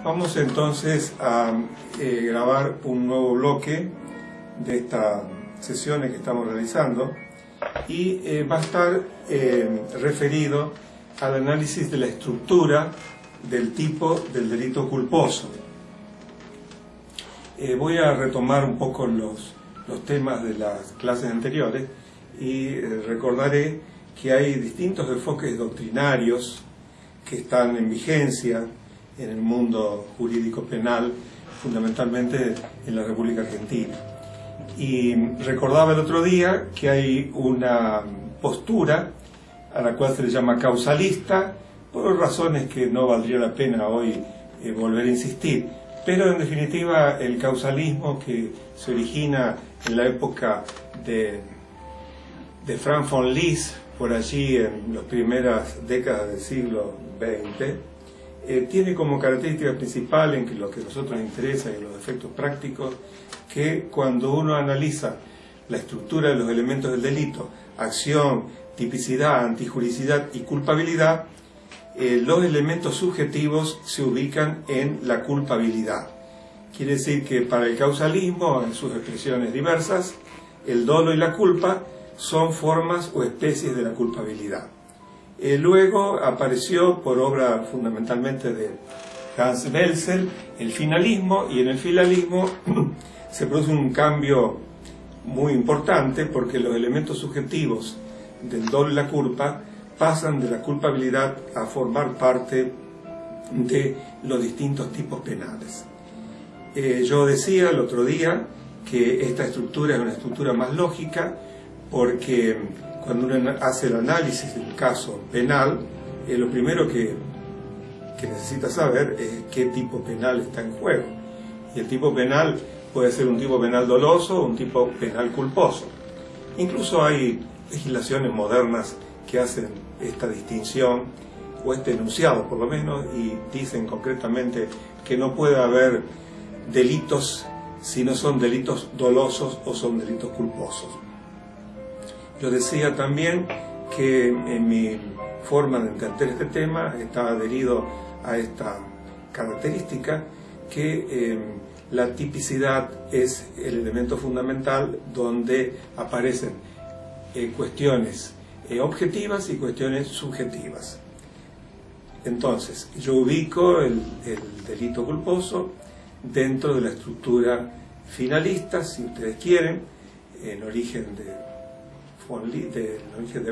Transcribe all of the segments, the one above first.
Vamos entonces a grabar un nuevo bloque de estas sesiones que estamos realizando y va a estar referido al análisis de la estructura del tipo del delito culposo. Voy a retomar un poco los temas de las clases anteriores y recordaré que hay distintos enfoques doctrinarios que están en vigencia en el mundo jurídico penal, fundamentalmente en la República Argentina. Y recordaba el otro día que hay una postura a la cual se le llama causalista, por razones que no valdría la pena hoy volver a insistir, pero en definitiva el causalismo que se origina en la época de Frank von Liszt, por allí en las primeras décadas del siglo XX, tiene como característica principal en que lo que a nosotros nos interesa y en los efectos prácticos, que cuando uno analiza la estructura de los elementos del delito, acción, tipicidad, antijuricidad y culpabilidad, los elementos subjetivos se ubican en la culpabilidad. Quiere decir que para el causalismo, en sus expresiones diversas, el dolo y la culpa son formas o especies de la culpabilidad. Luego apareció, por obra fundamentalmente de Hans Welzel, el finalismo, y en el finalismo se produce un cambio muy importante porque los elementos subjetivos del dolo y la culpa pasan de la culpabilidad a formar parte de los distintos tipos penales. Yo decía el otro día que esta estructura es una estructura más lógica porque cuando uno hace el análisis de un caso penal, lo primero que necesita saber es qué tipo penal está en juego. Y el tipo penal puede ser un tipo penal doloso o un tipo penal culposo. Incluso hay legislaciones modernas que hacen esta distinción, o este enunciado por lo menos, y dicen concretamente que no puede haber delitos si no son delitos dolosos o son delitos culposos. Yo decía también que en mi forma de entender este tema está adherido a esta característica que la tipicidad es el elemento fundamental donde aparecen cuestiones objetivas y cuestiones subjetivas. Entonces, yo ubico el delito culposo dentro de la estructura finalista, si ustedes quieren, en origen de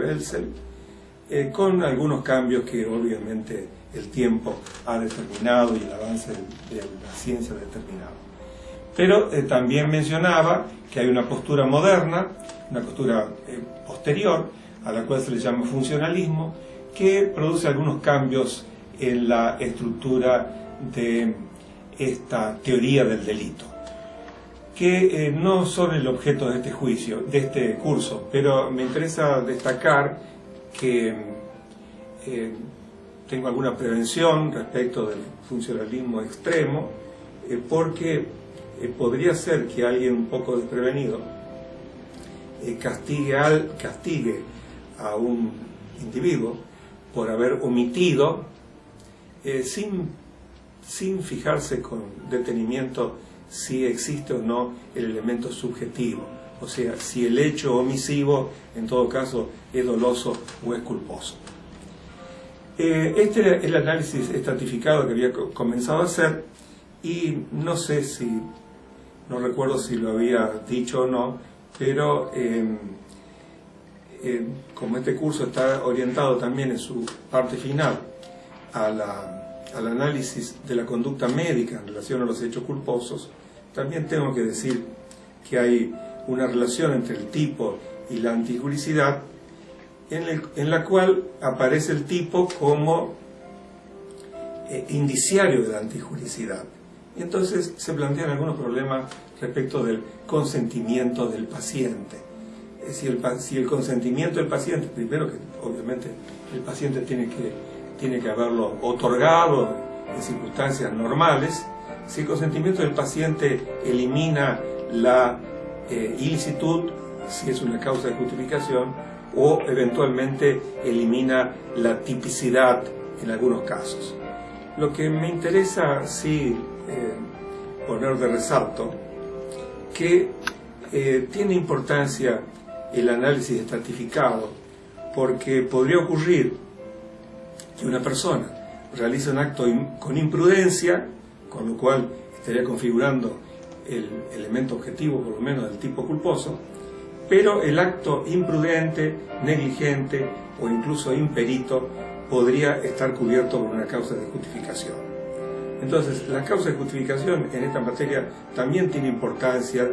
Welzel, con algunos cambios que obviamente el tiempo ha determinado y el avance de la ciencia ha determinado. Pero también mencionaba que hay una postura moderna, una postura posterior, a la cual se le llama funcionalismo, que produce algunos cambios en la estructura de esta teoría del delito, que no son el objeto de este juicio, de este curso, pero me interesa destacar que tengo alguna prevención respecto del funcionalismo extremo, porque podría ser que alguien un poco desprevenido castigue a un individuo por haber omitido, sin fijarse con detenimiento si existe o no el elemento subjetivo, o sea, si el hecho omisivo en todo caso es doloso o es culposo. Este es el análisis estratificado que había comenzado a hacer y no sé si, no recuerdo si lo había dicho o no, pero como este curso está orientado también en su parte final al análisis de la conducta médica en relación a los hechos culposos, también tengo que decir que hay una relación entre el tipo y la antijuricidad en la cual aparece el tipo como indiciario de la antijuricidad. Y entonces se plantean algunos problemas respecto del consentimiento del paciente. Si el consentimiento del paciente, primero que obviamente el paciente tiene que haberlo otorgado en circunstancias normales, si el consentimiento del paciente elimina la ilicitud, si es una causa de justificación, o eventualmente elimina la tipicidad en algunos casos. Lo que me interesa, sí, poner de resalto, que tiene importancia el análisis estratificado, porque podría ocurrir que una persona realice un acto con imprudencia, con lo cual estaría configurando el elemento objetivo, por lo menos del tipo culposo, pero el acto imprudente, negligente o incluso imperito podría estar cubierto por una causa de justificación. Entonces, las causas de justificación en esta materia también tienen importancia,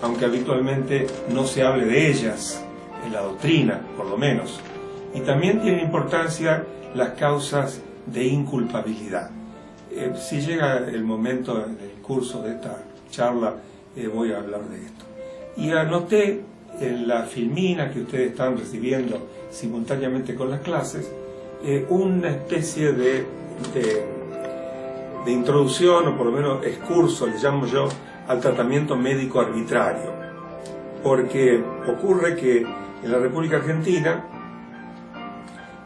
aunque habitualmente no se hable de ellas, en la doctrina, por lo menos. Y también tienen importancia las causas de inculpabilidad. Si llega el momento en el curso de esta charla, voy a hablar de esto. Y anoté en la filmina que ustedes están recibiendo simultáneamente con las clases, una especie de introducción, o por lo menos excurso, le llamo yo, al tratamiento médico arbitrario. Porque ocurre que en la República Argentina,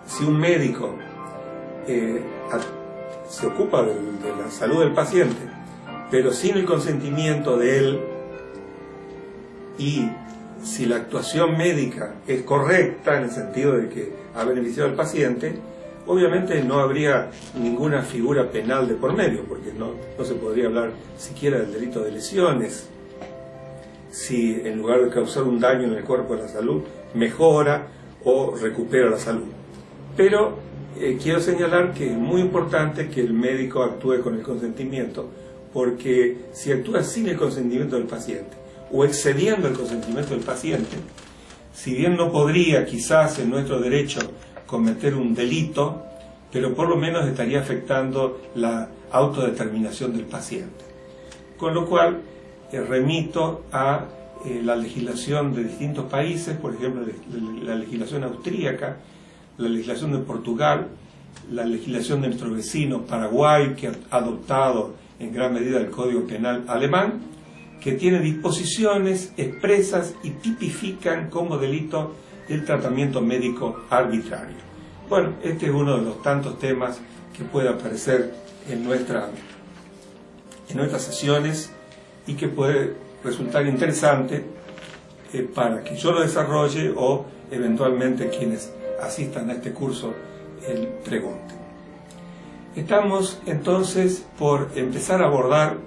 si un médico se ocupa de la salud del paciente, pero sin el consentimiento de él, y si la actuación médica es correcta en el sentido de que ha beneficiado al paciente, obviamente no habría ninguna figura penal de por medio, porque no se podría hablar siquiera del delito de lesiones, si en lugar de causar un daño en el cuerpo de la salud, mejora o recupera la salud. Pero quiero señalar que es muy importante que el médico actúe con el consentimiento, porque si actúa sin el consentimiento del paciente o excediendo el consentimiento del paciente, si bien no podría quizás en nuestro derecho cometer un delito, pero por lo menos estaría afectando la autodeterminación del paciente. Con lo cual remito a la legislación de distintos países, por ejemplo la legislación austríaca, la legislación de Portugal, la legislación de nuestro vecino Paraguay, que ha adoptado en gran medida el Código Penal alemán, que tiene disposiciones expresas y tipifican como delito el tratamiento médico arbitrario. Bueno, este es uno de los tantos temas que puede aparecer en nuestras sesiones y que puede resultar interesante para que yo lo desarrolle o eventualmente quienes asistan a este curso pregunten. Estamos entonces por empezar a abordar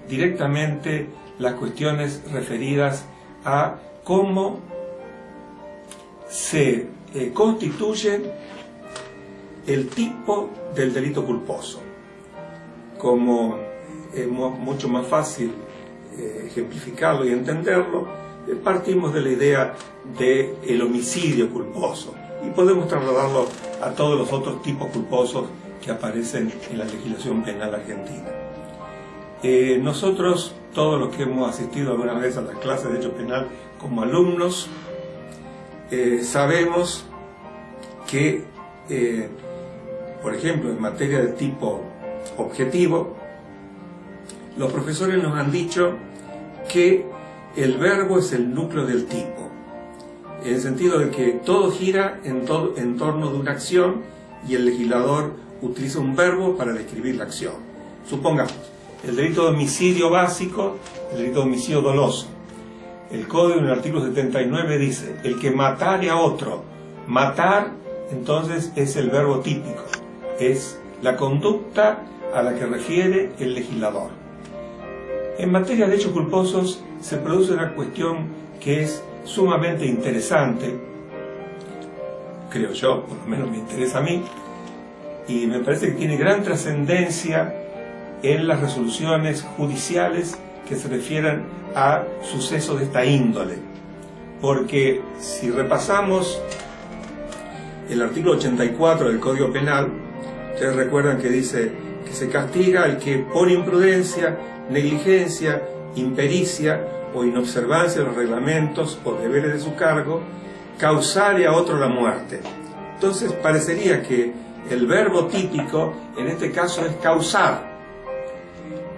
directamente las cuestiones referidas a cómo se constituye el tipo del delito culposo. Como es mucho más fácil ejemplificarlo y entenderlo, partimos de la idea del homicidio culposo y podemos trasladarlo a todos los otros tipos culposos que aparecen en la legislación penal argentina. Nosotros, todos los que hemos asistido alguna vez a las clases de derecho penal como alumnos, sabemos que, por ejemplo, en materia de tipo objetivo, los profesores nos han dicho que el verbo es el núcleo del tipo, en el sentido de que todo gira en torno de una acción y el legislador utiliza un verbo para describir la acción. Supongamos, el delito de homicidio básico, el delito de homicidio doloso. El Código en el artículo 79 dice, el que matare a otro. Matar, entonces, es el verbo típico, es la conducta a la que refiere el legislador. En materia de hechos culposos se produce una cuestión que es sumamente interesante, creo yo, por lo menos me interesa a mí, y me parece que tiene gran trascendencia en las resoluciones judiciales que se refieren a sucesos de esta índole. Porque si repasamos el artículo 84 del Código Penal, ustedes recuerdan que dice que se castiga al que por imprudencia, negligencia, impericia o inobservancia de los reglamentos o deberes de su cargo, causare a otro la muerte. Entonces parecería que el verbo típico en este caso es causar.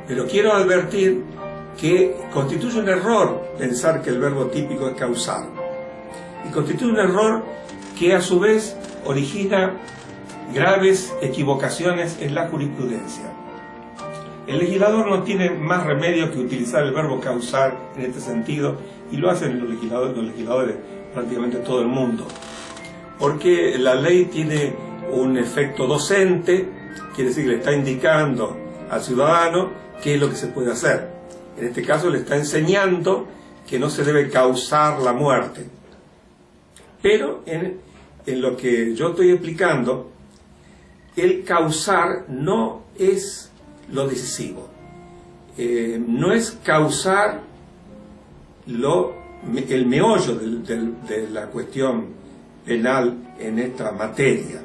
Pero quiero advertir que constituye un error pensar que el verbo típico es causar. Y constituye un error que a su vez origina graves equivocaciones en la jurisprudencia. El legislador no tiene más remedio que utilizar el verbo causar en este sentido, y lo hacen los legisladores prácticamente todo el mundo, porque la ley tiene un efecto docente, quiere decir que le está indicando al ciudadano qué es lo que se puede hacer. En este caso le está enseñando que no se debe causar la muerte. Pero en lo que yo estoy explicando, el causar no es lo decisivo. No es causar el meollo de la cuestión penal en esta materia,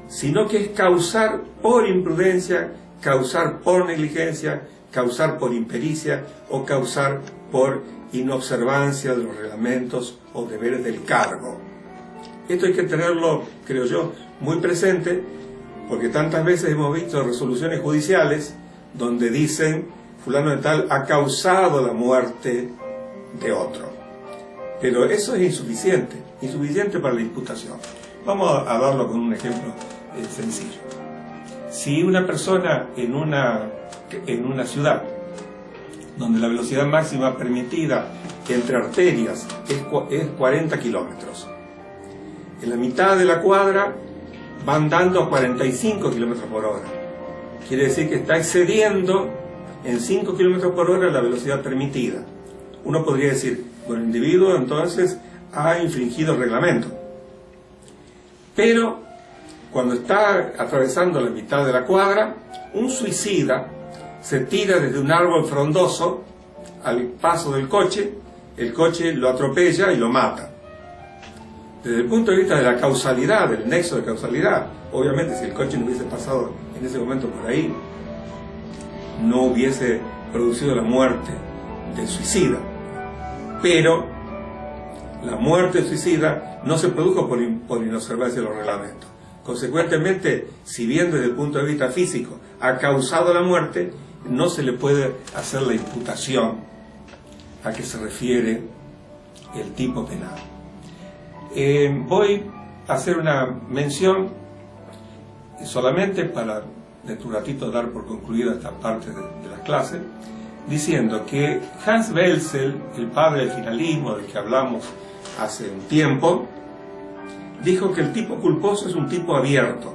sino que es causar por imprudencia, causar por negligencia, causar por impericia o causar por inobservancia de los reglamentos o deberes del cargo. Esto hay que tenerlo, creo yo, muy presente, porque tantas veces hemos visto resoluciones judiciales donde dicen fulano de tal ha causado la muerte de otro. Pero eso es insuficiente para la imputación. Vamos a darlo con un ejemplo sencillo. Si una persona en una ciudad donde la velocidad máxima permitida entre arterias es 40 kilómetros, en la mitad de la cuadra van dando a 45 kilómetros por hora, quiere decir que está excediendo en 5 kilómetros por hora la velocidad permitida. Uno podría decir, bueno, el individuo entonces ha infringido el reglamento. Pero cuando está atravesando la mitad de la cuadra, un suicida se tira desde un árbol frondoso al paso del coche, el coche lo atropella y lo mata. Desde el punto de vista de la causalidad, del nexo de causalidad, obviamente si el coche no hubiese pasado en ese momento por ahí, no hubiese producido la muerte del suicida. Pero la muerte del suicida no se produjo por inobservancia de los reglamentos. Consecuentemente, si bien desde el punto de vista físico ha causado la muerte, no se le puede hacer la imputación a que se refiere el tipo penal. Voy a hacer una mención solamente para dentro de un ratito dar por concluida esta parte de la clase, diciendo que Hans Welzel, el padre del finalismo del que hablamos hace un tiempo, dijo que el tipo culposo es un tipo abierto.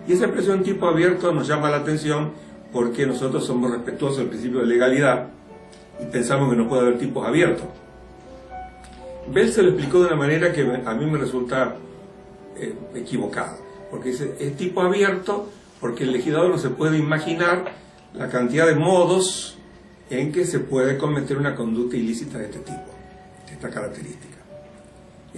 Y esa expresión tipo abierto nos llama la atención porque nosotros somos respetuosos del principio de legalidad y pensamos que no puede haber tipos abiertos. Welzel lo explicó de una manera que a mí me resulta equivocada, porque dice, es tipo abierto porque el legislador no se puede imaginar la cantidad de modos en que se puede cometer una conducta ilícita de este tipo, de esta característica.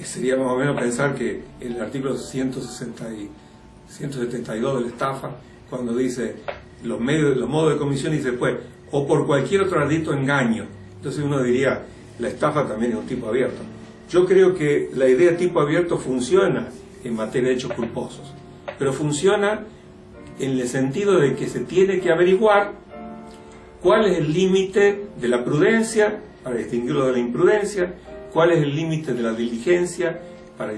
Sería más o menos pensar que en el artículo 172 de la estafa, cuando dice los modos de comisión, dice pues, o por cualquier otro ardito engaño. Entonces uno diría, la estafa también es un tipo abierto. Yo creo que la idea de tipo abierto funciona en materia de hechos culposos, pero funciona en el sentido de que se tiene que averiguar cuál es el límite de la prudencia para distinguirlo de la imprudencia, cuál es el límite de la diligencia para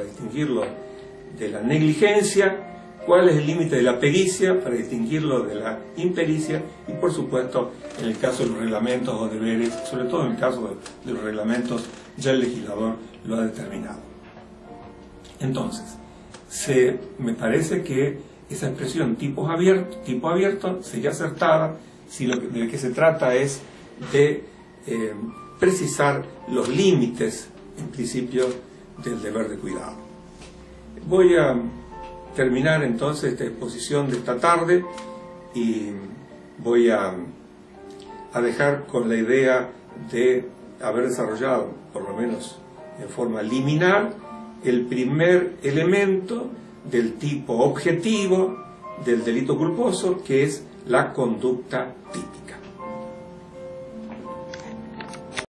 distinguirlo de la negligencia, cuál es el límite de la pericia para distinguirlo de la impericia y por supuesto en el caso de los reglamentos o deberes, sobre todo en el caso de los reglamentos, ya el legislador lo ha determinado. Entonces, me parece que esa expresión tipo abierto sería acertada si de lo que se trata es de precisar los límites, en principio, del deber de cuidado. Voy a terminar entonces esta exposición de esta tarde y voy a dejar con la idea de haber desarrollado, por lo menos en forma liminar, el primer elemento del tipo objetivo del delito culposo, que es la conducta típica.